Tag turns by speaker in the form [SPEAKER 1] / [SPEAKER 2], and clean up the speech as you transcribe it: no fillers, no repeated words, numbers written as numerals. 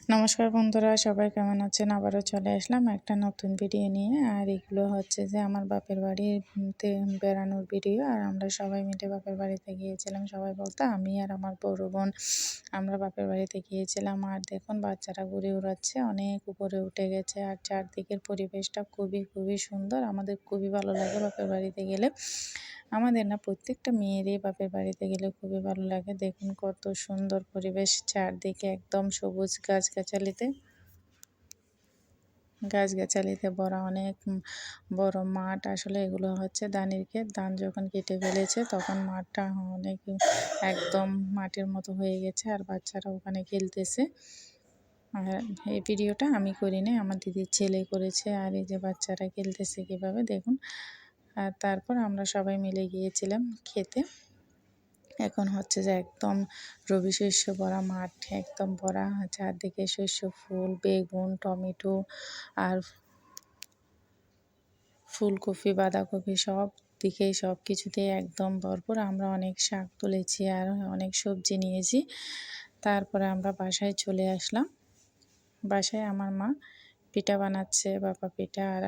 [SPEAKER 1] নমস্কার বন্ধুরা, সবাই কেমন আছেন? আবারও চলে আসলাম একটা নতুন ভিডিও নিয়ে। আর এগুলো হচ্ছে যে আমার বাপের বাড়িতে বেড়ানোর ভিডিও। আর আমরা সবাই মিলে বাপের বাড়িতে গিয়েছিলাম। সবাই বলতে আমি আর আমার বড় বোন আমরা বাপের বাড়িতে গিয়েছিলাম। আর দেখুন বাচ্চারা ঘুরে উড়াচ্ছে, অনেক উপরে উঠে গেছে। আর চারদিকের পরিবেশটা খুবই খুবই সুন্দর। আমাদের খুবই ভালো লাগে বাপের বাড়িতে গেলে। আমাদের না প্রত্যেকটা মেয়েরই বাপের বাড়িতে গেলে খুবই ভালো লাগে। দেখুন কত সুন্দর পরিবেশ, চারদিকে একদম সবুজ গাছগাছালিতে ভরা অনেক বড় মাঠ। আসলে এগুলো হচ্ছে ধানের ক্ষেত। ধান যখন কেটে ফেলেছে তখন মাঠটা অনেক একদম মাটির মতো হয়ে গেছে। আর বাচ্চারা ওখানে খেলতেছে। আর এই ভিডিওটা আমি করিনি, আমার দিদির ছেলে করেছে। আর এই যে বাচ্চারা খেলতেছে কীভাবে দেখুন। আর তারপর আমরা সবাই মিলে গিয়েছিলাম খেতে। এখন হচ্ছে যে একদম রবি শস্য ভরা মাঠ, একদম ভরা চারদিকে শস্য, ফুল, বেগুন, টমেটো আর ফুলকপি, বাঁধাকপি সব দিকেই সব কিছুতেই একদম ভরপুর। আমরা অনেক শাক তুলেছি আর অনেক সবজি নিয়েছি। তারপরে আমরা বাসায় চলে আসলাম। বাসায় আমার মা পিঠা বানাচ্ছে, বাবা পিঠা। আর